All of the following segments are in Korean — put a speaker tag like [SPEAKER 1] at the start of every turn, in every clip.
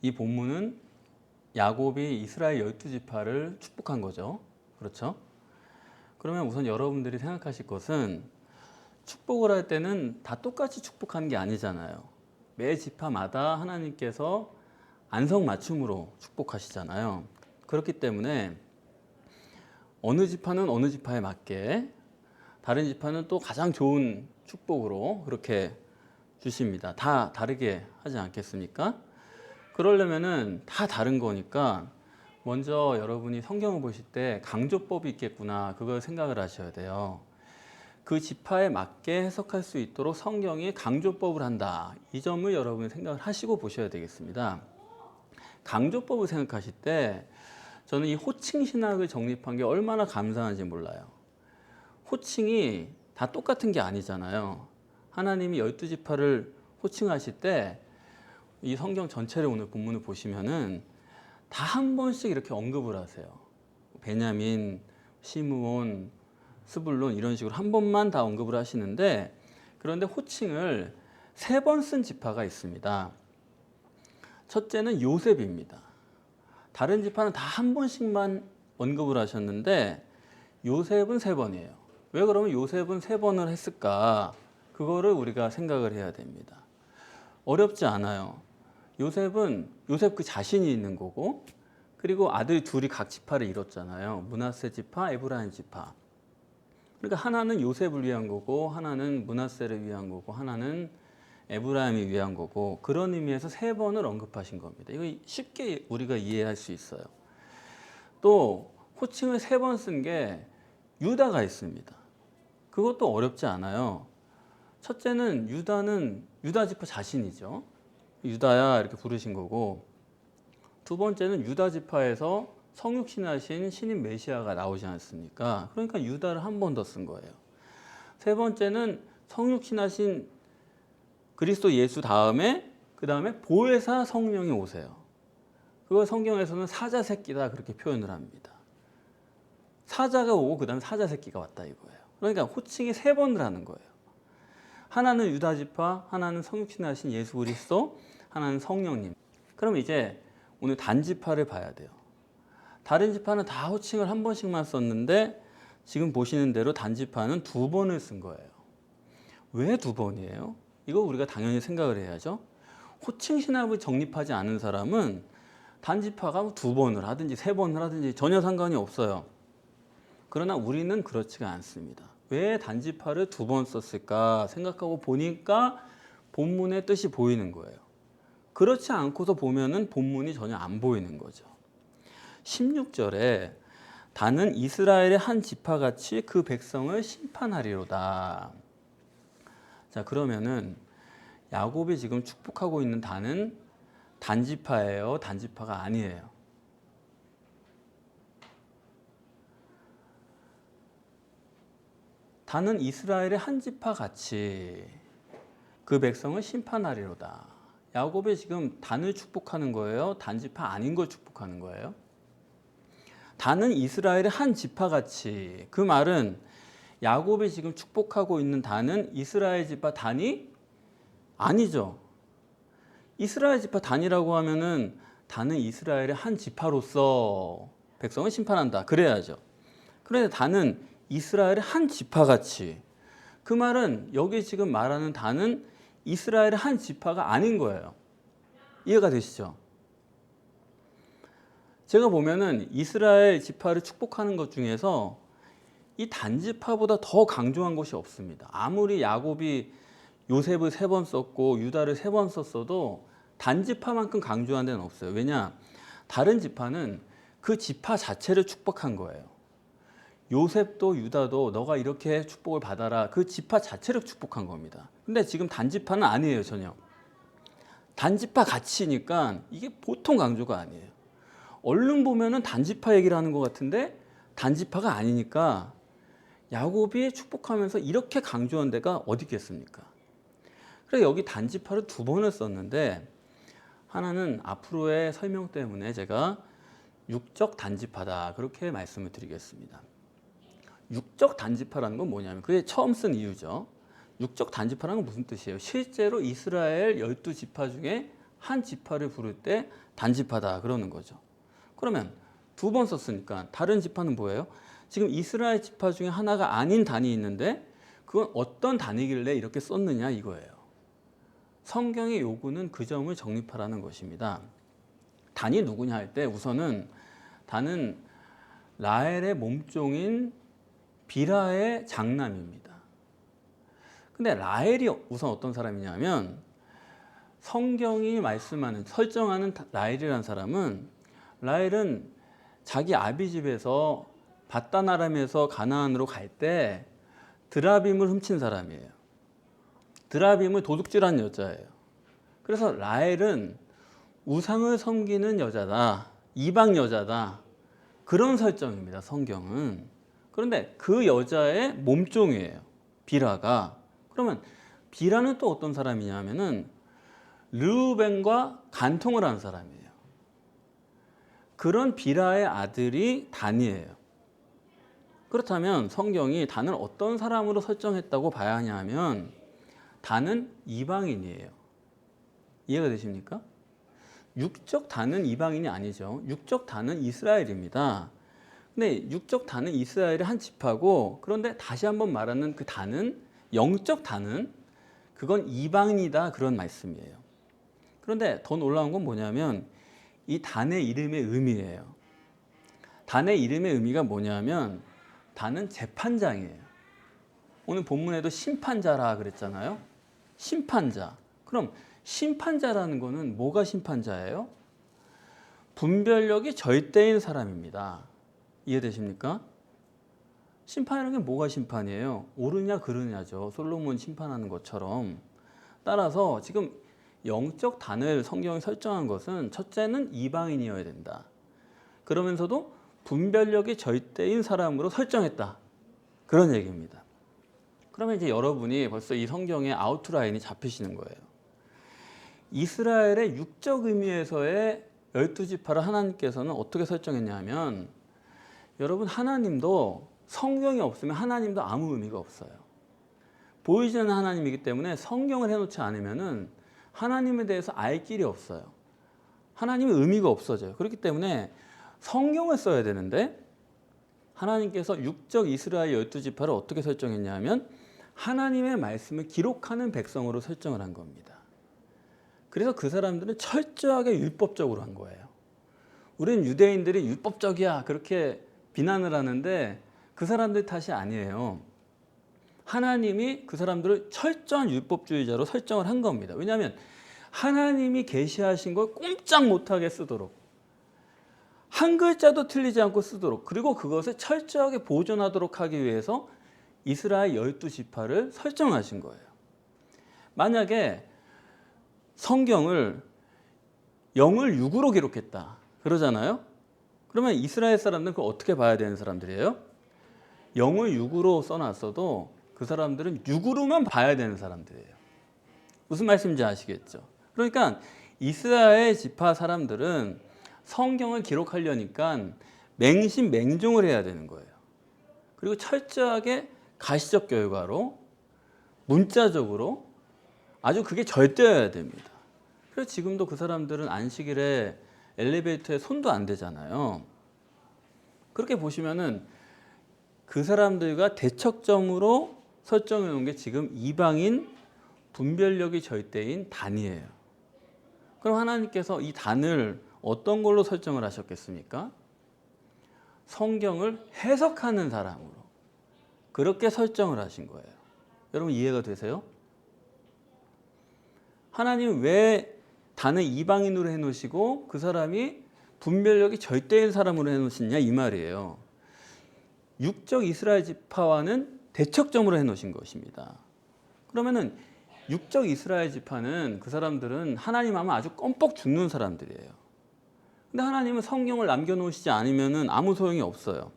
[SPEAKER 1] 이 본문은 야곱이 이스라엘 12지파를 축복한 거죠. 그렇죠? 그러면 우선 여러분들이 생각하실 것은 축복을 할 때는 다 똑같이 축복하는 게 아니잖아요. 매 지파마다 하나님께서 안성맞춤으로 축복하시잖아요. 그렇기 때문에 어느 지파는 어느 지파에 맞게, 다른 지파는 또 가장 좋은 축복으로 그렇게 주십니다. 다 다르게 하지 않겠습니까? 그러려면은 다 다른 거니까 먼저 여러분이 성경을 보실 때 강조법이 있겠구나, 그걸 생각을 하셔야 돼요. 그 지파에 맞게 해석할 수 있도록 성경이 강조법을 한다, 이 점을 여러분이 생각을 하시고 보셔야 되겠습니다. 강조법을 생각하실 때 저는 이 호칭 신학을 정립한 게 얼마나 감사한지 몰라요. 호칭이 다 똑같은 게 아니잖아요. 하나님이 12지파를 호칭하실 때 이 성경 전체를 오늘 본문을 보시면은 다 한 번씩 이렇게 언급을 하세요. 베냐민, 시므온, 스불론 이런 식으로 한 번만 다 언급을 하시는데, 그런데 호칭을 3번 쓴 지파가 있습니다. 첫째는 요셉입니다. 다른 지파는 다 한 번씩만 언급을 하셨는데 요셉은 3번이에요. 왜 그러면 요셉은 3번을 했을까? 그거를 우리가 생각을 해야 됩니다. 어렵지 않아요. 요셉은 요셉 그 자신이 있는 거고, 그리고 아들 둘이 각 지파를 이뤘잖아요. 므낫세 지파, 에브라임 지파. 그러니까 하나는 요셉을 위한 거고, 하나는 므낫세를 위한 거고, 하나는 에브라임을 위한 거고, 그런 의미에서 3번을 언급하신 겁니다. 이거 쉽게 우리가 이해할 수 있어요. 또 호칭을 3번 쓴 게 유다가 있습니다. 그것도 어렵지 않아요. 첫째는 유다는 유다 지파 자신이죠. 유다야 이렇게 부르신 거고, 두 번째는 유다 지파에서 성육신하신 신인 메시아가 나오지 않습니까? 그러니까 유다를 한 번 더 쓴 거예요. 세 번째는 성육신하신 그리스도 예수 다음에, 그 다음에 보혜사 성령이 오세요. 그걸 성경에서는 사자 새끼다 그렇게 표현을 합니다. 사자가 오고 그 다음에 사자 새끼가 왔다 이거예요. 그러니까 호칭이 3번을 하는 거예요. 하나는 유다 지파, 하나는 성육신하신 예수 그리스도, 하나는 성령님. 그럼 이제 오늘 단지파를 봐야 돼요. 다른 지파는 다 호칭을 한 번씩만 썼는데 지금 보시는 대로 단지파는 2번을 쓴 거예요. 왜 2번이에요? 이거 우리가 당연히 생각을 해야죠. 호칭 신학을 정립하지 않은 사람은 단지파가 2번을 하든지 3번을 하든지 전혀 상관이 없어요. 그러나 우리는 그렇지가 않습니다. 왜 단지파를 2번 썼을까 생각하고 보니까 본문의 뜻이 보이는 거예요. 그렇지 않고서 보면은 본문이 전혀 안 보이는 거죠. 16절에 단은 이스라엘의 한 지파같이 그 백성을 심판하리로다. 자, 그러면은 야곱이 지금 축복하고 있는 단은 단지파예요, 단지파가 아니에요? 단은 이스라엘의 한 지파같이 그 백성을 심판하리로다. 야곱이 지금 단을 축복하는 거예요, 단지파 아닌 걸 축복하는 거예요? 단은 이스라엘의 한 지파같이, 그 말은 야곱이 지금 축복하고 있는 단은 이스라엘 지파 단이 아니죠. 이스라엘 지파 단이라고 하면은 단은 이스라엘의 한 지파로서 백성을 심판한다 그래야죠. 그런데 단은 이스라엘의 한 지파같이, 그 말은 여기 지금 말하는 단은 이스라엘의 한 지파가 아닌 거예요. 이해가 되시죠? 제가 보면은 이스라엘 지파를 축복하는 것 중에서 이 단지파보다 더 강조한 것이 없습니다. 아무리 야곱이 요셉을 3번 썼고 유다를 3번 썼어도 단지파만큼 강조한 데는 없어요. 왜냐? 다른 지파는 그 지파 자체를 축복한 거예요. 요셉도 유다도 너가 이렇게 축복을 받아라, 그 지파 자체를 축복한 겁니다. 근데 지금 단지파는 아니에요, 전혀. 단지파 가치니까 이게 보통 강조가 아니에요. 얼른 보면은 단지파 얘기를 하는 것 같은데 단지파가 아니니까 야곱이 축복하면서 이렇게 강조한 데가 어디 있겠습니까? 그래서 여기 단지파를 2번을 썼는데, 하나는 앞으로의 설명 때문에 제가 육적 단지파다 그렇게 말씀을 드리겠습니다. 육적 단지파라는 건 뭐냐면, 그게 처음 쓴 이유죠. 육적 단지파라는 건 무슨 뜻이에요? 실제로 이스라엘 12지파 중에 한 지파를 부를 때 단지파다 그러는 거죠. 그러면 두 번 썼으니까 다른 지파는 뭐예요? 지금 이스라엘 지파 중에 하나가 아닌 단이 있는데 그건 어떤 단이길래 이렇게 썼느냐 이거예요. 성경의 요구는 그 점을 정립하라는 것입니다. 단이 누구냐 할 때 우선은 단은 라헬의 몸종인 빌하의 장남입니다. 근데 라헬이 우선 어떤 사람이냐면 성경이 말씀하는 설정하는 라헬이라는 사람은 라헬은 자기 아비 집에서 밧단 아람에서 가나안으로 갈 때 드라빔을 훔친 사람이에요. 드라빔을 도둑질한 여자예요. 그래서 라헬은 우상을 섬기는 여자다, 이방 여자다 그런 설정입니다. 성경은. 그런데 그 여자의 몸종이에요. 빌하가. 그러면 빌하는 또 어떤 사람이냐면은 르우벤과 간통을 한 사람이에요. 그런 빌하의 아들이 단이에요. 그렇다면 성경이 단을 어떤 사람으로 설정했다고 봐야 하냐 하면 단은 이방인이에요. 이해가 되십니까? 육적 단은 이방인이 아니죠. 육적 단은 이스라엘입니다. 근데 육적 단은 이스라엘의 한 지파고, 그런데 다시 한번 말하는 그 단은 영적 단은 그건 이방인이다 그런 말씀이에요. 그런데 더 놀라운 건 뭐냐면 이 단의 이름의 의미예요. 단의 이름의 의미가 뭐냐면 단은 재판장이에요. 오늘 본문에도 심판자라 그랬잖아요. 심판자. 그럼 심판자라는 거는 뭐가 심판자예요? 분별력이 절대인 사람입니다. 이해되십니까? 심판이라는 게 뭐가 심판이에요? 옳으냐 그르냐죠. 솔로몬 심판하는 것처럼. 따라서 지금 영적 단을 성경이 설정한 것은 첫째는 이방인이어야 된다. 그러면서도 분별력이 절대인 사람으로 설정했다. 그런 얘기입니다. 그러면 이제 여러분이 벌써 이 성경의 아웃라인이 잡히시는 거예요. 이스라엘의 육적 의미에서의 12지파를 하나님께서는 어떻게 설정했냐 하면, 여러분 하나님도 성경이 없으면 하나님도 아무 의미가 없어요. 보이지 않는 하나님이기 때문에 성경을 해놓지 않으면 하나님에 대해서 알 길이 없어요. 하나님의 의미가 없어져요. 그렇기 때문에 성경을 써야 되는데 하나님께서 육적 이스라엘 12지파를 어떻게 설정했냐 하면 하나님의 말씀을 기록하는 백성으로 설정을 한 겁니다. 그래서 그 사람들은 철저하게 율법적으로 한 거예요. 우리는 유대인들이 율법적이야 그렇게 비난을 하는데 그 사람들 탓이 아니에요. 하나님이 그 사람들을 철저한 율법주의자로 설정을 한 겁니다. 왜냐하면 하나님이 계시하신 걸 꼼짝 못하게 쓰도록, 한 글자도 틀리지 않고 쓰도록, 그리고 그것을 철저하게 보존하도록 하기 위해서 이스라엘 12지파를 설정하신 거예요. 만약에 성경을 0을 6으로 기록했다 그러잖아요. 그러면 이스라엘 사람들은 그걸 어떻게 봐야 되는 사람들이에요? 0을 6으로 써놨어도 그 사람들은 6으로만 봐야 되는 사람들이에요. 무슨 말씀인지 아시겠죠? 그러니까 이스라엘 지파 사람들은 성경을 기록하려니까 맹신맹종을 해야 되는 거예요. 그리고 철저하게 가시적 결과로 문자적으로 아주 그게 절대여야 됩니다. 그래서 지금도 그 사람들은 안식일에 엘리베이터에 손도 안 대잖아요. 그렇게 보시면은 그 사람들과 대척점으로 설정해 놓은 게 지금 이방인 분별력이 절대인 단이에요. 그럼 하나님께서 이 단을 어떤 걸로 설정을 하셨겠습니까? 성경을 해석하는 사람으로 그렇게 설정을 하신 거예요. 여러분 이해가 되세요? 하나님은 왜 단을 이방인으로 해놓으시고 그 사람이 분별력이 절대인 사람으로 해놓으시냐 이 말이에요. 육적 이스라엘 지파와는 대척점으로 해놓으신 것입니다. 그러면은 육적 이스라엘 지파는 그 사람들은 하나님 하면 아주 껌뻑 죽는 사람들이에요. 근데 하나님은 성경을 남겨놓으시지 않으면 아무 소용이 없어요.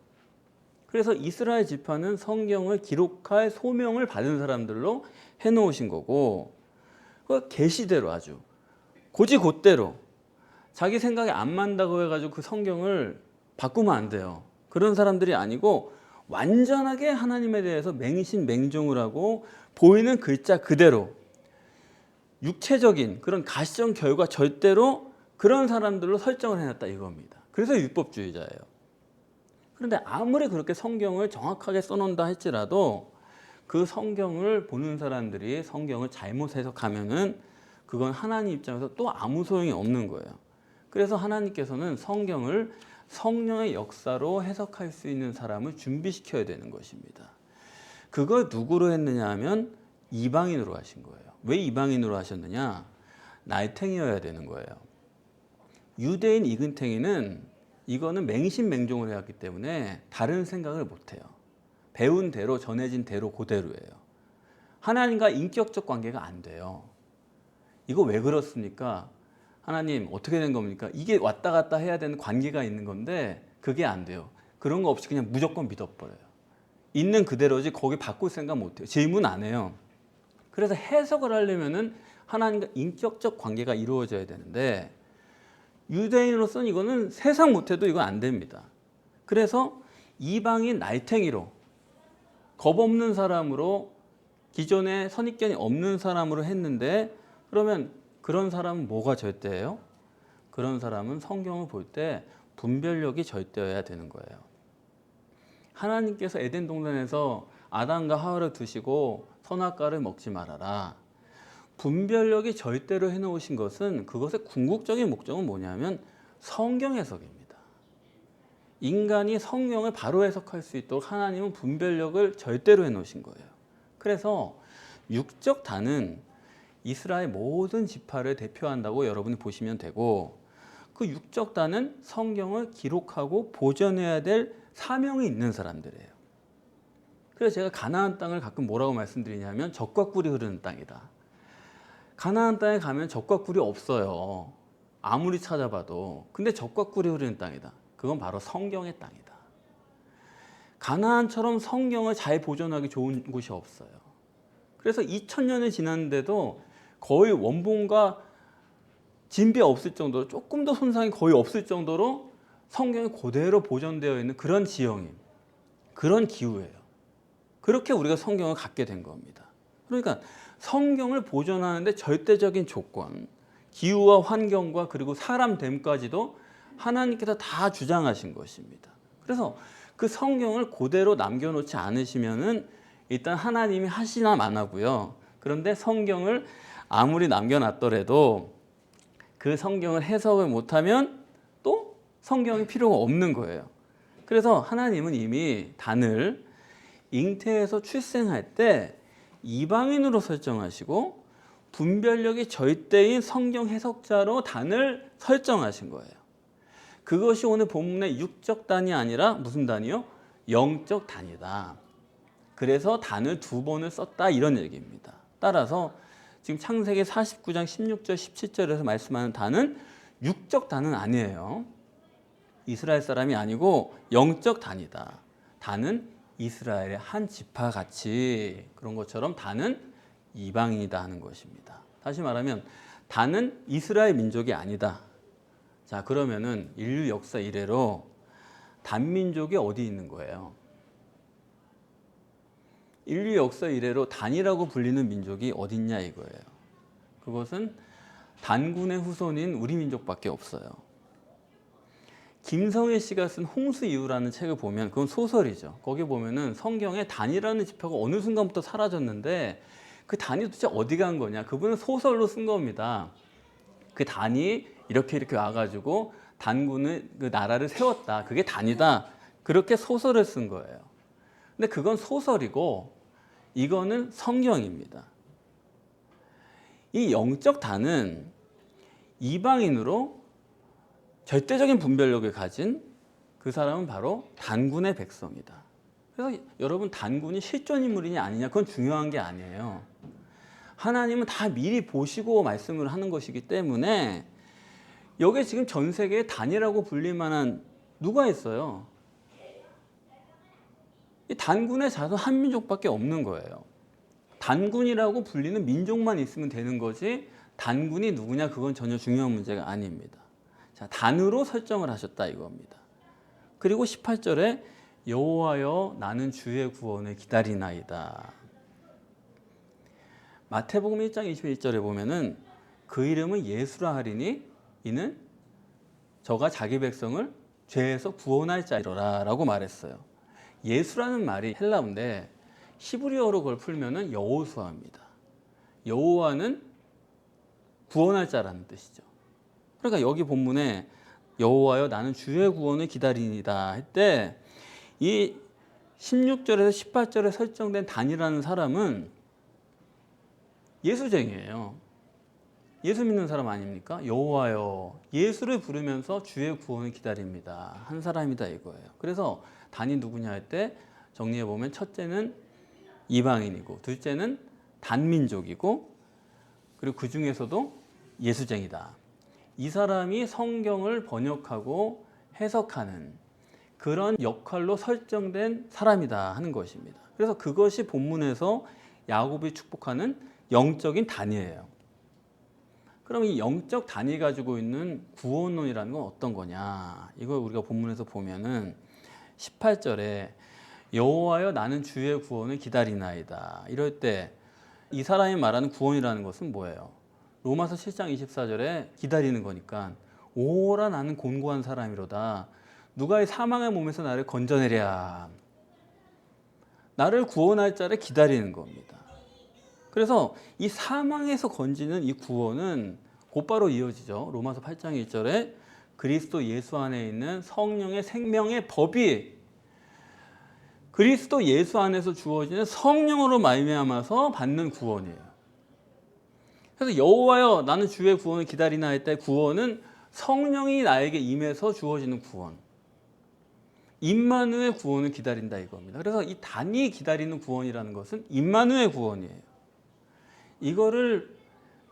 [SPEAKER 1] 그래서 이스라엘 지파는 성경을 기록할 소명을 받은 사람들로 해놓으신 거고, 그 계시대로 아주 곧이곧대로 자기 생각에 안 맞는다고 해가지고 그 성경을 바꾸면 안 돼요. 그런 사람들이 아니고 완전하게 하나님에 대해서 맹신맹종을 하고 보이는 글자 그대로 육체적인 그런 가시적 결과 절대로 그런 사람들로 설정을 해놨다 이겁니다. 그래서 율법주의자예요. 그런데 아무리 그렇게 성경을 정확하게 써놓는다 할지라도 그 성경을 보는 사람들이 성경을 잘못 해석하면은 그건 하나님 입장에서 또 아무 소용이 없는 거예요. 그래서 하나님께서는 성경을 성령의 역사로 해석할 수 있는 사람을 준비시켜야 되는 것입니다. 그걸 누구로 했느냐 하면 이방인으로 하신 거예요. 왜 이방인으로 하셨느냐? 날탱이여야 되는 거예요. 유대인 이근탱이는 이거는 맹신맹종을 해왔기 때문에 다른 생각을 못해요. 배운 대로 전해진 대로 그대로예요. 하나님과 인격적 관계가 안 돼요. 이거 왜 그렇습니까? 하나님 어떻게 된 겁니까? 이게 왔다 갔다 해야 되는 관계가 있는 건데 그게 안 돼요. 그런 거 없이 그냥 무조건 믿어버려요. 있는 그대로지 거기 바꿀 생각 못해요. 질문 안 해요. 그래서 해석을 하려면은 하나님과 인격적 관계가 이루어져야 되는데 유대인으로서는 이거는 세상 못해도 이건 안 됩니다. 그래서 이방인 날탱이로 겁 없는 사람으로 기존에 선입견이 없는 사람으로 했는데 그러면 그런 사람은 뭐가 절대예요? 그런 사람은 성경을 볼 때 분별력이 절대여야 되는 거예요. 하나님께서 에덴 동산에서 아담과 하와를 두시고 선악과를 먹지 말아라. 분별력이 절대로 해놓으신 것은 그것의 궁극적인 목적은 뭐냐면 성경 해석입니다. 인간이 성경을 바로 해석할 수 있도록 하나님은 분별력을 절대로 해놓으신 거예요. 그래서 육적 단은 이스라엘 모든 지파를 대표한다고 여러분이 보시면 되고 그 육적 단은 성경을 기록하고 보존해야 될 사명이 있는 사람들이에요. 그래서 제가 가나안 땅을 가끔 뭐라고 말씀드리냐면 젖과 꿀이 흐르는 땅이다. 가나안 땅에 가면 젖과 꿀이 없어요. 아무리 찾아봐도. 근데 젖과 꿀이 흐르는 땅이다. 그건 바로 성경의 땅이다. 가나안처럼 성경을 잘 보존하기 좋은 곳이 없어요. 그래서 2000년이 지났는데도 거의 원본과 진비 없을 정도로 조금 더 손상이 거의 없을 정도로 성경이 그대로 보존되어 있는 그런 지형인 그런 기후예요. 그렇게 우리가 성경을 갖게 된 겁니다. 그러니까 성경을 보존하는데 절대적인 조건, 기후와 환경과 그리고 사람 됨까지도 하나님께서 다 주장하신 것입니다. 그래서 그 성경을 그대로 남겨놓지 않으시면은 일단 하나님이 하시나 마나고요. 그런데 성경을 아무리 남겨놨더라도 그 성경을 해석을 못하면 또 성경이 필요가 없는 거예요. 그래서 하나님은 이미 단을 잉태에서 출생할 때 이방인으로 설정하시고 분별력이 절대인 성경 해석자로 단을 설정하신 거예요. 그것이 오늘 본문의 육적 단이 아니라 무슨 단이요? 영적 단이다. 그래서 단을 2번을 썼다 이런 얘기입니다. 따라서 지금 창세기 49장 16절 17절에서 말씀하는 단은 육적 단은 아니에요. 이스라엘 사람이 아니고 영적 단이다. 단은 이스라엘의 한 지파 같이 그런 것처럼 단은 이방인이다 하는 것입니다. 다시 말하면 단은 이스라엘 민족이 아니다. 자, 그러면은 인류 역사 이래로 단민족이 어디 있는 거예요? 인류 역사 이래로 단이라고 불리는 민족이 어딨냐 이거예요. 그것은 단군의 후손인 우리 민족밖에 없어요. 김성애 씨가 쓴 홍수이후라는 책을 보면 그건 소설이죠. 거기 보면은 성경에 단이라는 지파가 어느 순간부터 사라졌는데 그 단이 도대체 어디 간 거냐. 그분은 소설로 쓴 겁니다. 그 단이 이렇게 와가지고 단군의 그 나라를 세웠다. 그게 단이다. 그렇게 소설을 쓴 거예요. 근데 그건 소설이고 이거는 성경입니다. 이 영적 단은 이방인으로 절대적인 분별력을 가진 그 사람은 바로 단군의 백성이다. 그래서 여러분 단군이 실존 인물이냐 아니냐 그건 중요한 게 아니에요. 하나님은 다 미리 보시고 말씀을 하는 것이기 때문에 여기 지금 전 세계에 단이라고 불릴 만한 누가 있어요? 이 단군의 자손 한민족밖에 없는 거예요. 단군이라고 불리는 민족만 있으면 되는 거지 단군이 누구냐 그건 전혀 중요한 문제가 아닙니다. 자, 단으로 설정을 하셨다 이겁니다. 그리고 18절에 여호와여 나는 주의 구원을 기다리나이다. 마태복음 1장 21절에 보면은 그 이름은 예수라 하리니 이는 저가 자기 백성을 죄에서 구원할 자이로라 라고 말했어요. 예수라는 말이 헬라어인데 히브리어로 그걸 풀면은 여호수아입니다. 여호와는 구원할 자라는 뜻이죠. 그러니까 여기 본문에 여호와여 나는 주의 구원을 기다리니다 할 때 이 16절에서 18절에 설정된 단이라는 사람은 예수쟁이에요. 예수 믿는 사람 아닙니까? 여호와여 예수를 부르면서 주의 구원을 기다립니다 한 사람이다 이거예요. 그래서 단이 누구냐 할 때 정리해 보면 첫째는 이방인이고 둘째는 단민족이고 그리고 그 중에서도 예수쟁이다. 이 사람이 성경을 번역하고 해석하는 그런 역할로 설정된 사람이다 하는 것입니다. 그래서 그것이 본문에서 야곱이 축복하는 영적인 단위예요. 그럼 이 영적 단위 가지고 있는 구원론이라는 건 어떤 거냐? 이걸 우리가 본문에서 보면은 18절에 여호와여 나는 주의 구원을 기다리나이다. 이럴 때 이 사람이 말하는 구원이라는 것은 뭐예요? 로마서 7장 24절에 기다리는 거니까 오라 나는 곤고한 사람이로다. 누가 이 사망의 몸에서 나를 건져내랴. 나를 구원할 자를 기다리는 겁니다. 그래서 이 사망에서 건지는 이 구원은 곧바로 이어지죠. 로마서 8장 1절에 그리스도 예수 안에 있는 성령의 생명의 법이 그리스도 예수 안에서 주어지는 성령으로 말미암아서 받는 구원이에요. 그래서 여호와여 나는 주의 구원을 기다리나 할 때 구원은 성령이 나에게 임해서 주어지는 구원. 임마누엘 구원을 기다린다 이겁니다. 그래서 이 단이 기다리는 구원이라는 것은 임마누엘 구원이에요. 이거를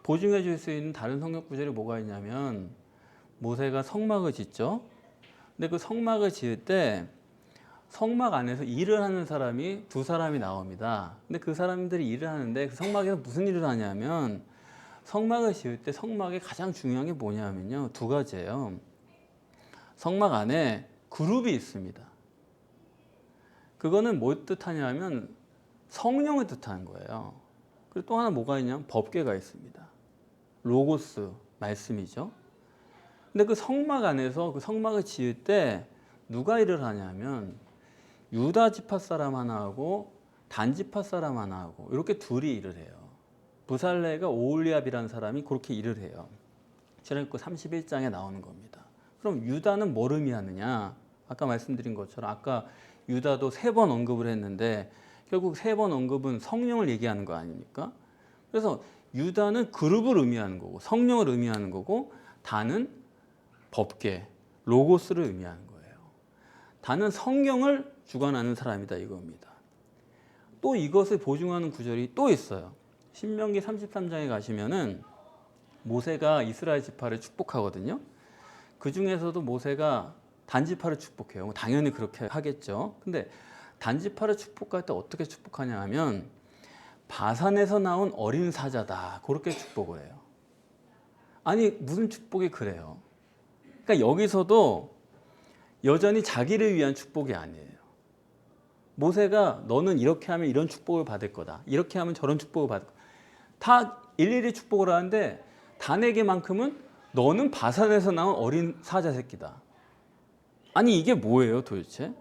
[SPEAKER 1] 보증해 줄 수 있는 다른 성경 구절이 뭐가 있냐면 모세가 성막을 짓죠. 근데 그 성막을 지을 때 성막 안에서 일을 하는 사람이 두 사람이 나옵니다. 근데 그 사람들이 일을 하는데 그 성막에서 무슨 일을 하냐면 성막을 지을 때 성막에 가장 중요한 게 뭐냐면요. 두 가지예요. 성막 안에 그룹이 있습니다. 그거는 뭘 뜻하냐면 성령을 뜻하는 거예요. 그리고 또 하나 뭐가 있냐면 법궤가 있습니다. 로고스, 말씀이죠. 근데 그 성막 안에서 그 성막을 지을 때 누가 일을 하냐면 유다 지파 사람 하나하고 단 지파 사람 하나하고 이렇게 둘이 일을 해요. 부살레가 오홀리압이라는 사람이 그렇게 일을 해요. 출애굽기 31장에 나오는 겁니다. 그럼 유다는 뭘 의미하느냐? 아까 말씀드린 것처럼 아까 유다도 3번 언급을 했는데 결국 3번 언급은 성령을 얘기하는 거 아닙니까? 그래서 유다는 그룹을 의미하는 거고 성령을 의미하는 거고 단은 법궤, 로고스를 의미하는 거예요. 단은 성경을 주관하는 사람이다 이겁니다. 또 이것을 보증하는 구절이 또 있어요. 신명기 33장에 가시면은 모세가 이스라엘 지파를 축복하거든요. 그 중에서도 모세가 단지파를 축복해요. 당연히 그렇게 하겠죠. 근데 단지파를 축복할 때 어떻게 축복하냐 하면 바산에서 나온 어린 사자다. 그렇게 축복을 해요. 아니 무슨 축복이 그래요. 그러니까 여기서도 여전히 자기를 위한 축복이 아니에요. 모세가 너는 이렇게 하면 이런 축복을 받을 거다. 이렇게 하면 저런 축복을 받을 거다. 다 일일이 축복을 하는데 단에게만큼은 너는 바산에서 나온 어린 사자 새끼다. 아니 이게 뭐예요 도대체?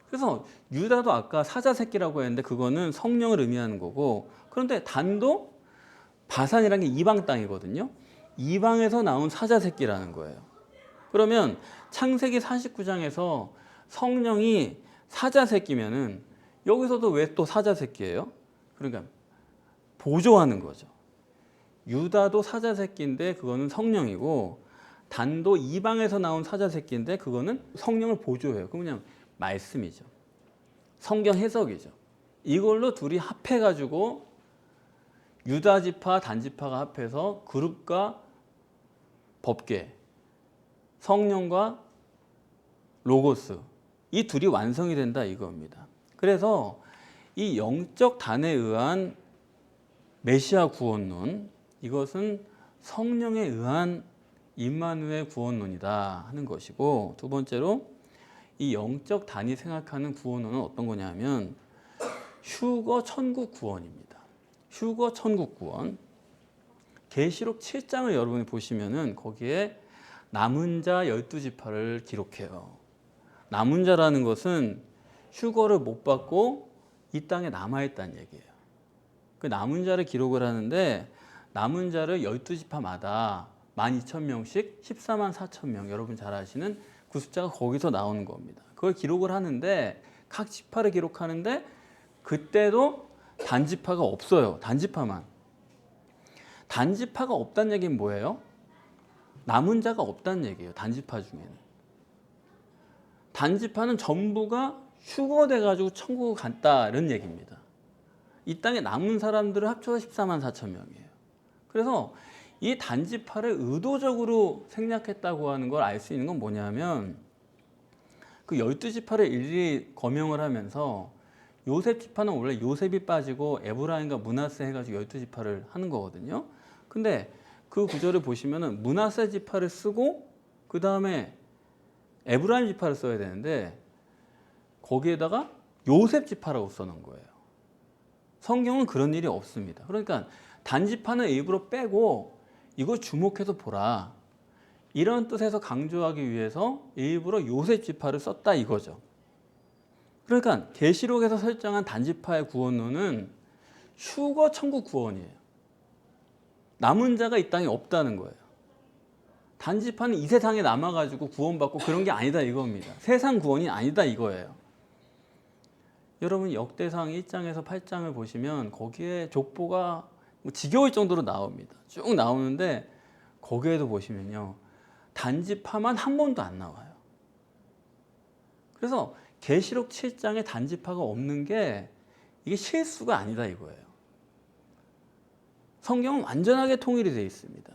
[SPEAKER 1] 그래서 유다도 아까 사자 새끼라고 했는데 그거는 성령을 의미하는 거고 그런데 단도 바산이라는 게 이방 땅이거든요. 이방에서 나온 사자 새끼라는 거예요. 그러면 창세기 49장에서 성령이 사자 새끼면은 여기서도 왜 또 사자 새끼예요? 그러니까 보조하는 거죠. 유다도 사자 새끼인데 그거는 성령이고 단도 이방에서 나온 사자 새끼인데 그거는 성령을 보조해요. 그건 그냥 말씀이죠. 성경 해석이죠. 이걸로 둘이 합해가지고 유다 지파, 단 지파가 합해서 그룹과 법궤, 성령과 로고스 이 둘이 완성이 된다 이겁니다. 그래서 이 영적 단에 의한 메시아 구원론 이것은 성령에 의한 임마누엘 구원론이다 하는 것이고 두 번째로 이 영적 단이 생각하는 구원론은 어떤 거냐면 휴거 천국 구원입니다. 휴거 천국 구원. 계시록 7장을 여러분이 보시면은 거기에 남은 자 12지파를 기록해요. 남은 자라는 것은 휴거를 못 받고 이 땅에 남아있다는 얘기예요. 그 남은 자를 기록을 하는데 남은 자를 12지파마다 12,000명씩 14만 4천 명, 여러분 잘 아시는 그 숫자가 거기서 나오는 겁니다. 그걸 기록을 하는데 각 지파를 기록하는데 그때도 단지파가 없어요. 단지파만. 단지파가 없다는 얘기는 뭐예요? 남은 자가 없다는 얘기예요. 단지파 중에는. 단지파는 전부가 휴거돼 가지고 천국을 갔다 이런 얘기입니다. 이 땅에 남은 사람들을 합쳐서 14만 4천 명이에요. 그래서 이 단지파를 의도적으로 생략했다고 하는 걸 알 수 있는 건 뭐냐면 그 12지파를 일일이 거명을 하면서 요셉 지파는 원래 요셉이 빠지고 에브라임과 므낫세 해가지고 12지파를 하는 거거든요. 근데 그 구절을 보시면은 므낫세 지파를 쓰고 그 다음에 에브라임 지파를 써야 되는데 거기에다가 요셉 지파라고 써놓은 거예요. 성경은 그런 일이 없습니다. 그러니까 단지파는 일부러 빼고 이거 주목해서 보라. 이런 뜻에서 강조하기 위해서 일부러 요셉 지파를 썼다 이거죠. 그러니까 계시록에서 설정한 단지파의 구원론은 휴거 천국 구원이에요. 남은 자가 이 땅에 없다는 거예요. 단지파는 이 세상에 남아가지고 구원받고 그런 게 아니다 이겁니다. 세상 구원이 아니다 이거예요. 여러분 역대상 1장에서 8장을 보시면 거기에 족보가 지겨울 정도로 나옵니다. 쭉 나오는데 거기에도 보시면요. 단지파만 한 번도 안 나와요. 그래서 계시록 7장에 단지파가 없는 게 이게 실수가 아니다 이거예요. 성경은 완전하게 통일이 되어 있습니다.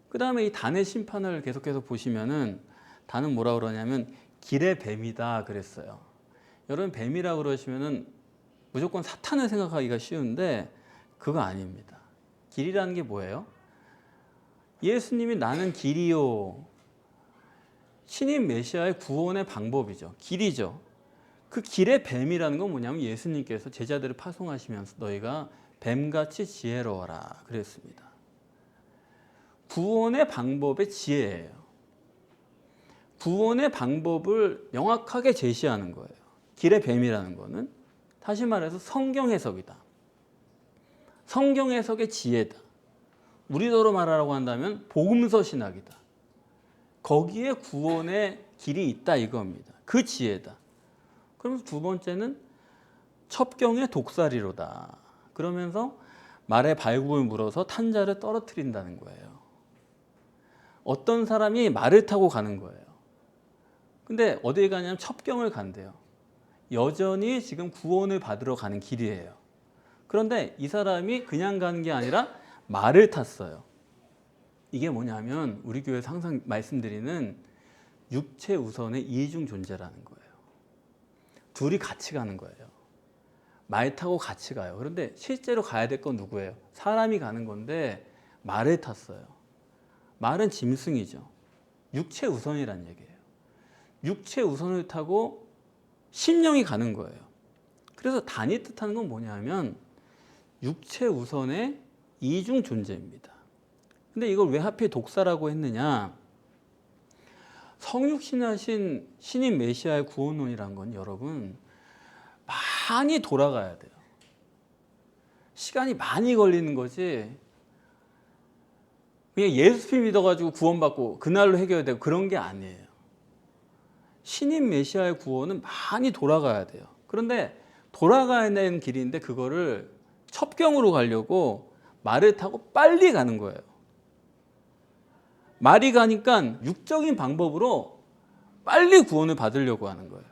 [SPEAKER 1] 그 다음에 이 단의 심판을 계속해서 보시면은 단은 뭐라 그러냐면 길의 뱀이다 그랬어요. 여러분 뱀이라 그러시면은 무조건 사탄을 생각하기가 쉬운데 그거 아닙니다. 길이라는 게 뭐예요? 예수님이 나는 길이요. 신인 메시아의 구원의 방법이죠. 길이죠. 그 길의 뱀이라는 건 뭐냐면 예수님께서 제자들을 파송하시면서 너희가 뱀같이 지혜로워라 그랬습니다. 구원의 방법의 지혜예요. 구원의 방법을 명확하게 제시하는 거예요. 길의 뱀이라는 거는 다시 말해서 성경 해석이다. 성경 해석의 지혜다. 우리도로 말하라고 한다면 복음서 신학이다. 거기에 구원의 길이 있다 이겁니다. 그 지혜다. 그러면서 두 번째는 첩경의 독사리로다. 그러면서 말에 발굽을 물어서 탄 자를 떨어뜨린다는 거예요. 어떤 사람이 말을 타고 가는 거예요. 근데 어디에 가냐면 첩경을 간대요. 여전히 지금 구원을 받으러 가는 길이에요. 그런데 이 사람이 그냥 가는 게 아니라 말을 탔어요. 이게 뭐냐면 우리 교회에서 항상 말씀드리는 육체 우선의 이중 존재라는 거예요. 둘이 같이 가는 거예요. 말 타고 같이 가요. 그런데 실제로 가야 될 건 누구예요? 사람이 가는 건데 말을 탔어요. 말은 짐승이죠. 육체 우선이란 얘기예요. 육체 우선을 타고 심령이 가는 거예요. 그래서 단이 뜻하는 건 뭐냐면 육체 우선의 이중 존재입니다. 근데 이걸 왜 하필 독사라고 했느냐? 성육신하신 신인 메시아의 구원론이란 건 여러분 많이 돌아가야 돼요. 시간이 많이 걸리는 거지 그냥 예수 믿어가지고 구원받고 그날로 해결되고 그런 게 아니에요. 신인 메시아의 구원은 많이 돌아가야 돼요. 그런데 돌아가야 되는 길인데 그거를 첩경으로 가려고 말을 타고 빨리 가는 거예요. 말이 가니까 육적인 방법으로 빨리 구원을 받으려고 하는 거예요.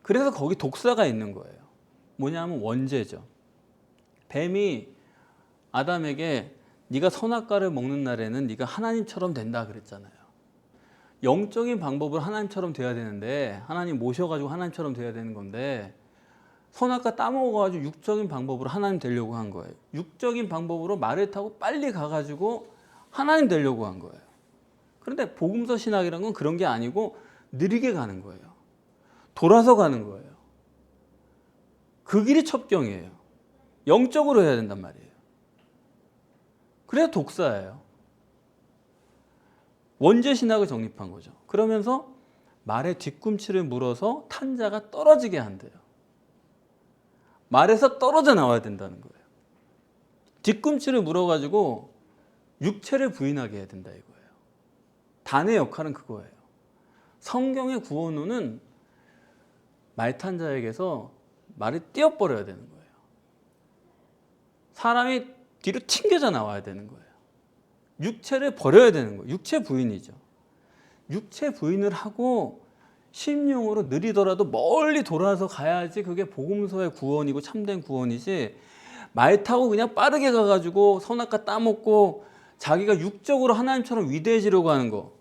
[SPEAKER 1] 그래서 거기 독사가 있는 거예요. 뭐냐면 원죄죠. 뱀이 아담에게 네가 선악과를 먹는 날에는 네가 하나님처럼 된다 그랬잖아요. 영적인 방법으로 하나님처럼 돼야 되는데 하나님 모셔가지고 하나님처럼 돼야 되는 건데 선악과 따먹어가지고 육적인 방법으로 하나님 되려고 한 거예요. 육적인 방법으로 말을 타고 빨리 가가지고 하나님 되려고 한 거예요. 그런데 복음서 신학이란 건 그런 게 아니고 느리게 가는 거예요. 돌아서 가는 거예요. 그 길이 첩경이에요. 영적으로 해야 된단 말이에요. 그래야 독사예요. 원죄 신학을 정립한 거죠. 그러면서 말의 뒤꿈치를 물어서 탄자가 떨어지게 한대요. 말에서 떨어져 나와야 된다는 거예요. 뒤꿈치를 물어가지고 육체를 부인하게 해야 된다 이거예요. 단의 역할은 그거예요. 성경의 구원론은 말탄자에게서 말을 띄어버려야 되는 거예요. 사람이 뒤로 튕겨져 나와야 되는 거예요. 육체를 버려야 되는 거예요. 육체 부인이죠. 육체 부인을 하고 심령으로 느리더라도 멀리 돌아서 가야지 그게 복음서의 구원이고 참된 구원이지, 말 타고 그냥 빠르게 가가지고 선악과 따먹고 자기가 육적으로 하나님처럼 위대해지려고 하는 거,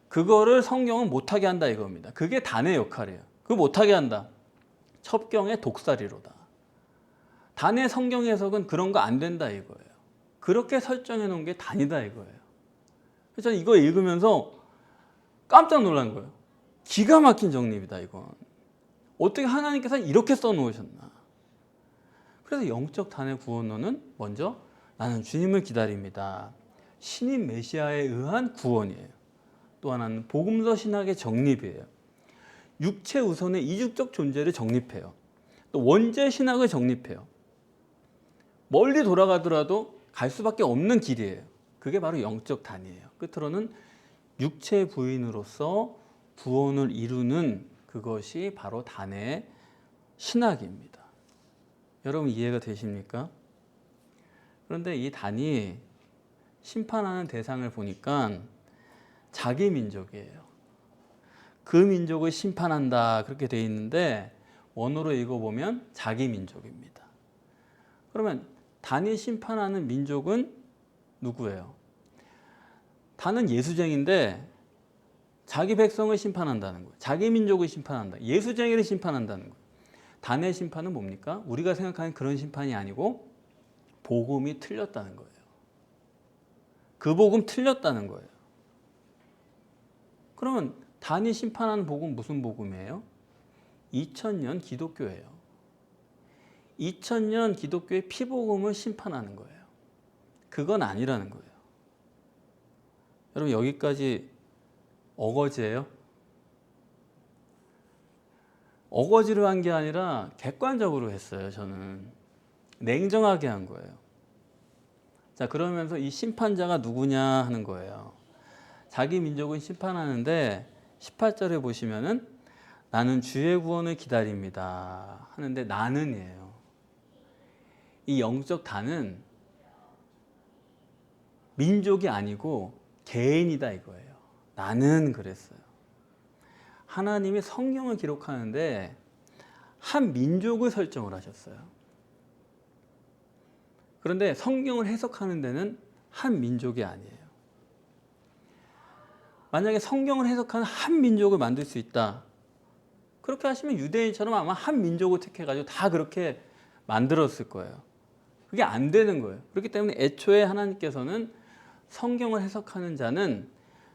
[SPEAKER 1] 그거를 성경은 못하게 한다 이겁니다. 그게 단의 역할이에요. 그거 못하게 한다. 첩경의 독살이로다. 단의 성경 해석은 그런 거 안 된다 이거예요. 그렇게 설정해 놓은 게 단이다 이거예요. 그래서 저는 이거 읽으면서 깜짝 놀란 거예요. 기가 막힌 정립이다 이건. 어떻게 하나님께서 이렇게 써놓으셨나. 그래서 영적 단의 구원론은 먼저 나는 주님을 기다립니다. 신인 메시아에 의한 구원이에요. 또 하나는 복음서 신학의 정립이에요. 육체 우선의 이중적 존재를 정립해요. 또 원죄 신학을 정립해요. 멀리 돌아가더라도 갈 수밖에 없는 길이에요. 그게 바로 영적 단이에요. 끝으로는 육체 부인으로서 구원을 이루는 그것이 바로 단의 신학입니다. 여러분 이해가 되십니까? 그런데 이 단이 심판하는 대상을 보니까 자기 민족이에요. 그 민족을 심판한다 그렇게 돼 있는데 원어로 읽어보면 자기 민족입니다. 그러면 단이 심판하는 민족은 누구예요? 단은 예수쟁인데 자기 백성을 심판한다는 거예요. 자기 민족을 심판한다. 예수쟁이를 심판한다는 거예요. 단의 심판은 뭡니까? 우리가 생각하는 그런 심판이 아니고 복음이 틀렸다는 거예요. 그 복음 틀렸다는 거예요. 그러면 단이 심판하는 복음 무슨 복음이에요? 2000년 기독교예요. 2000년 기독교의 피복음을 심판하는 거예요. 그건 아니라는 거예요. 여러분 여기까지 어거지예요? 어거지로 한 게 아니라 객관적으로 했어요. 저는 냉정하게 한 거예요. 자, 그러면서 이 심판자가 누구냐 하는 거예요. 자기 민족은 심판하는데 18절에 보시면은 나는 주의 구원을 기다립니다 하는데 나는이에요. 이 영적 단은 민족이 아니고 개인이다 이거예요. 나는 그랬어요. 하나님이 성경을 기록하는데 한 민족을 설정을 하셨어요. 그런데 성경을 해석하는 데는 한 민족이 아니에요. 만약에 성경을 해석하는 한 민족을 만들 수 있다. 그렇게 하시면 유대인처럼 아마 한 민족을 택해가지고 다 그렇게 만들었을 거예요. 그게 안 되는 거예요. 그렇기 때문에 애초에 하나님께서는 성경을 해석하는 자는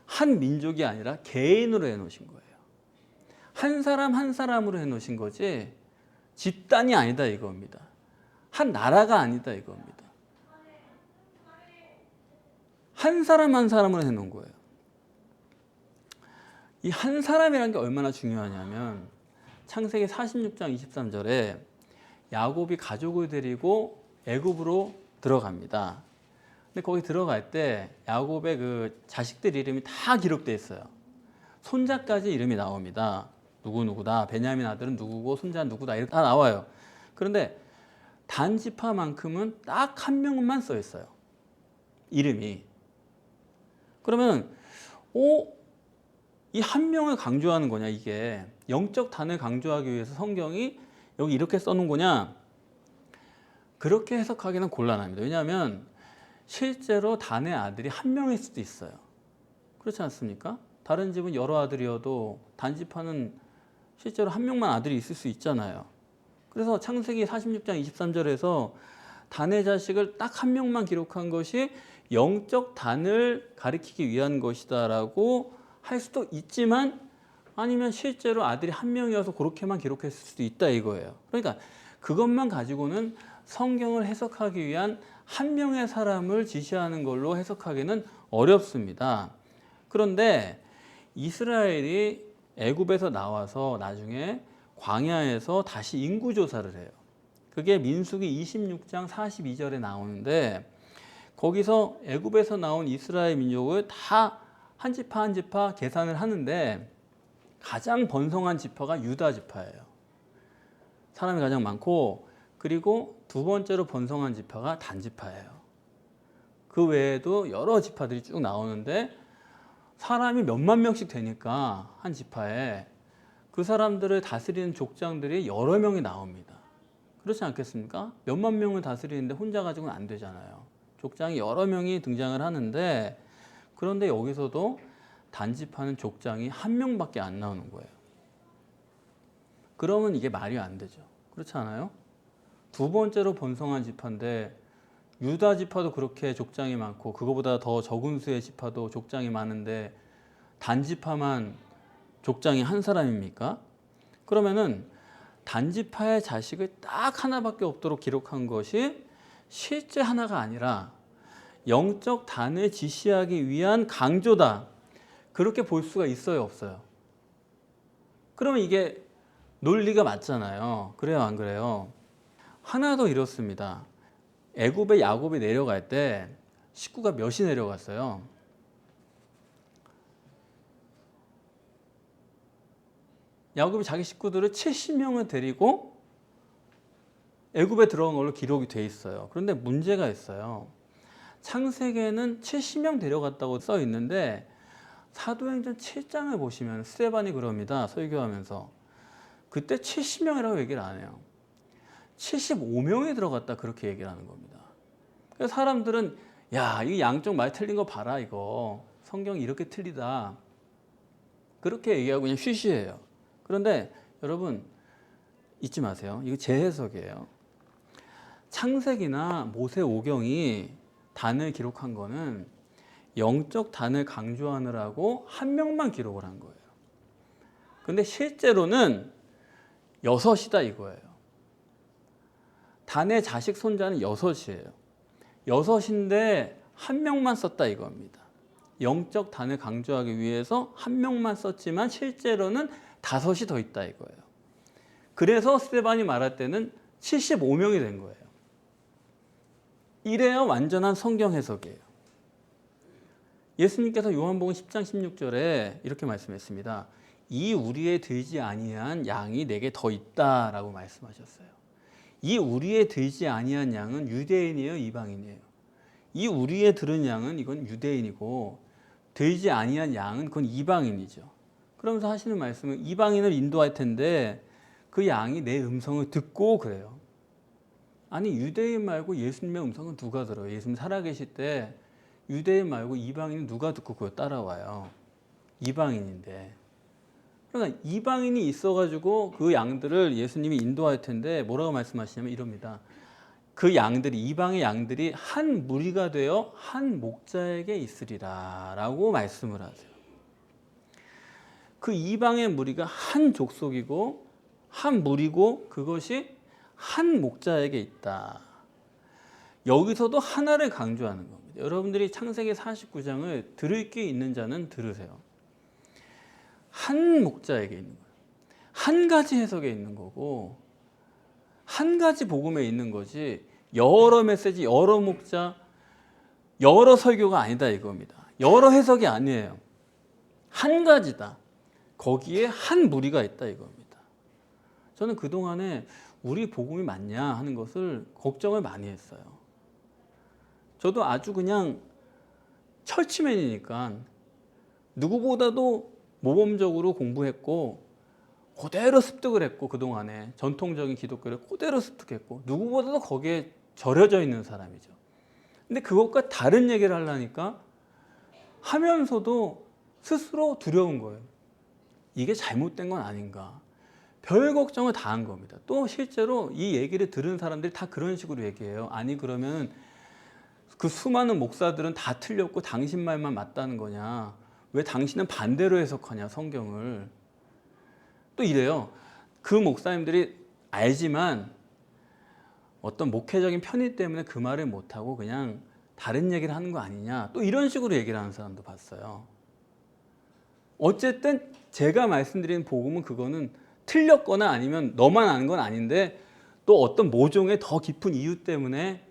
[SPEAKER 1] 한 민족이 아니라 개인으로 해놓으신 거예요. 한 사람 한 사람으로 해놓으신 거지 집단이 아니다 이겁니다. 한 나라가 아니다 이겁니다. 한 사람 한 사람으로 해놓은 거예요. 이 한 사람이라는 게 얼마나 중요하냐면 창세기 46장 23절에 야곱이 가족을 데리고 애굽으로 들어갑니다. 근데 거기 들어갈 때 야곱의 그 자식들 이름이 다 기록되어 있어요. 손자까지 이름이 나옵니다. 누구누구다. 베냐민 아들은 누구고 손자는 누구다. 이렇게 다 나와요. 그런데 단지파만큼은 딱 한 명만 써 있어요. 이름이. 그러면 이 한 명을 강조하는 거냐 이게 영적 단을 강조하기 위해서 성경이 여기 이렇게 써놓은 거냐? 그렇게 해석하기는 곤란합니다. 왜냐하면 실제로 단의 아들이 한 명일 수도 있어요. 그렇지 않습니까? 다른 집은 여러 아들이어도 단지파는 실제로 한 명만 아들이 있을 수 있잖아요. 그래서 창세기 46장 23절에서 단의 자식을 딱 한 명만 기록한 것이 영적 단을 가리키기 위한 것이다라고 할 수도 있지만 아니면 실제로 아들이 한 명이어서 그렇게만 기록했을 수도 있다 이거예요. 그러니까 그것만 가지고는 성경을 해석하기 위한 한 명의 사람을 지시하는 걸로 해석하기는 어렵습니다. 그런데 이스라엘이 애굽에서 나와서 나중에 광야에서 다시 인구조사를 해요. 그게 민수기 26장 42절에 나오는데 거기서 애굽에서 나온 이스라엘 민족을 다 한 지파 한 지파 계산을 하는데 가장 번성한 지파가 유다 지파예요. 사람이 가장 많고 그리고 두 번째로 번성한 지파가 단 지파예요. 그 외에도 여러 지파들이 쭉 나오는데 사람이 몇만 명씩 되니까 한 지파에 그 사람들을 다스리는 족장들이 여러 명이 나옵니다. 그렇지 않겠습니까? 몇만 명을 다스리는데 혼자 가지고는 안 되잖아요. 족장이 여러 명이 등장을 하는데 그런데 여기서도 단지파는 족장이 한 명밖에 안 나오는 거예요. 그러면 이게 말이 안 되죠. 그렇지 않아요? 두 번째로 번성한 지파인데 유다 지파도 그렇게 족장이 많고 그거보다 더 적은 수의 지파도 족장이 많은데 단지파만 족장이 한 사람입니까? 그러면은 단지파의 자식을 딱 하나밖에 없도록 기록한 것이 실제 하나가 아니라 영적 단을 지시하기 위한 강조다. 그렇게 볼 수가 있어요, 없어요? 그러면 이게 논리가 맞잖아요. 그래요, 안 그래요? 하나 더 이렇습니다. 애굽에 야곱이 내려갈 때 식구가 몇이 내려갔어요? 야곱이 자기 식구들을 70명을 데리고 애굽에 들어간 걸로 기록이 돼 있어요. 그런데 문제가 있어요. 창세기에는 70명 데려갔다고 써 있는데 사도행전 7장을 보시면 스데반이 그럽니다. 설교하면서 그때 70명이라고 얘기를 안 해요. 75명이 들어갔다 그렇게 얘기를 하는 겁니다. 그래서 사람들은 야, 이 양쪽 말 틀린 거 봐라 이거. 성경이 이렇게 틀리다. 그렇게 얘기하고 그냥 쉬쉬해요. 그런데 여러분 잊지 마세요. 이거 제 해석이에요. 창세기나 모세오경이 단을 기록한 거는 영적 단을 강조하느라고 한 명만 기록을 한 거예요. 근데 실제로는 6이다 이거예요. 단의 자식 손자는 6이에요. 6인데 한 명만 썼다 이겁니다. 영적 단을 강조하기 위해서 한 명만 썼지만 실제로는 5이 더 있다 이거예요. 그래서 스데반이 말할 때는 75명이 된 거예요. 이래야 완전한 성경 해석이에요. 예수님께서 요한복음 10장 16절에 이렇게 말씀했습니다. 이 우리에 들지 아니한 양이 내게 더 있다라고 말씀하셨어요. 이 우리에 들지 아니한 양은 유대인이에요, 이방인이에요? 이 우리에 들은 양은 이건 유대인이고 들지 아니한 양은 그건 이방인이죠. 그러면서 하시는 말씀은 이방인을 인도할 텐데 그 양이 내 음성을 듣고 그래요. 아니 유대인 말고 예수님의 음성은 누가 들어요? 예수님 살아계실 때 유대인 말고 이방인은 누가 듣고 그걸 따라와요? 이방인인데. 그러니까 이방인이 있어가지고 그 양들을 예수님이 인도할 텐데 뭐라고 말씀하시냐면 이럽니다. 그 양들이 이방의 양들이 한 무리가 되어 한 목자에게 있으리라 라고 말씀을 하세요. 그 이방의 무리가 한 족속이고 한 무리고 그것이 한 목자에게 있다. 여기서도 하나를 강조하는 겁니다. 여러분들이 창세기 49장을 들을 게 있는 자는 들으세요. 한 목자에게 있는 거예요. 한 가지 해석에 있는 거고 한 가지 복음에 있는 거지 여러 메시지, 여러 목자, 여러 설교가 아니다 이겁니다. 여러 해석이 아니에요. 한 가지다. 거기에 한 무리가 있다 이겁니다. 저는 그동안에 우리 복음이 맞냐 하는 것을 걱정을 많이 했어요. 저도 아주 그냥 철치맨이니까 누구보다도 모범적으로 공부했고 그대로 습득을 했고 그동안에 전통적인 기독교를 그대로 습득했고 누구보다도 거기에 절여져 있는 사람이죠. 근데 그것과 다른 얘기를 하려니까 하면서도 스스로 두려운 거예요. 이게 잘못된 건 아닌가. 별 걱정을 다 한 겁니다. 또 실제로 이 얘기를 들은 사람들이 다 그런 식으로 얘기해요. 아니 그러면 그 수많은 목사들은 다 틀렸고 당신 말만 맞다는 거냐. 왜 당신은 반대로 해석하냐 성경을. 또 이래요. 그 목사님들이 알지만 어떤 목회적인 편의 때문에 그 말을 못하고 그냥 다른 얘기를 하는 거 아니냐, 또 이런 식으로 얘기를 하는 사람도 봤어요. 어쨌든 제가 말씀드린 복음은 그거는 틀렸거나 아니면 너만 아는 건 아닌데 또 어떤 모종의 더 깊은 이유 때문에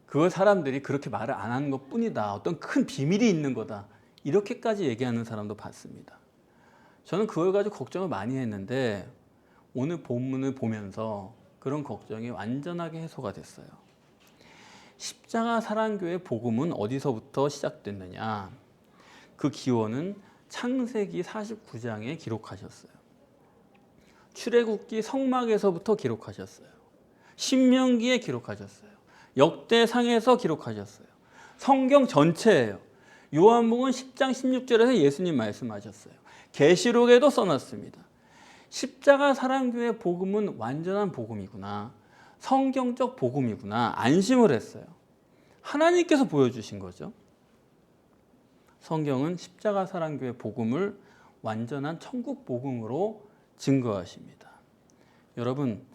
[SPEAKER 1] 그걸 사람들이 그렇게 말을 안 하는 것 뿐이다, 어떤 큰 비밀이 있는 거다, 이렇게까지 얘기하는 사람도 봤습니다. 저는 그걸 가지고 걱정을 많이 했는데 오늘 본문을 보면서 그런 걱정이 완전하게 해소가 됐어요. 십자가 사랑교회 복음은 어디서부터 시작됐느냐? 그 기원은 창세기 49장에 기록하셨어요. 출애굽기 성막에서부터 기록하셨어요. 신명기에 기록하셨어요. 역대상에서 기록하셨어요. 성경 전체예요. 요한복음 10장 16절에서 예수님 말씀하셨어요. 계시록에도 써놨습니다. 십자가 사랑교회 복음은 완전한 복음이구나, 성경적 복음이구나, 안심을 했어요. 하나님께서 보여주신 거죠. 성경은 십자가 사랑교회 복음을 완전한 천국 복음으로 증거하십니다. 여러분,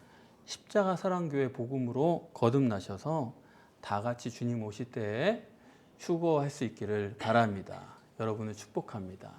[SPEAKER 1] 십자가 사랑교회 복음으로 거듭나셔서 다 같이 주님 오실 때에 휴거할 수 있기를 바랍니다. 여러분을 축복합니다.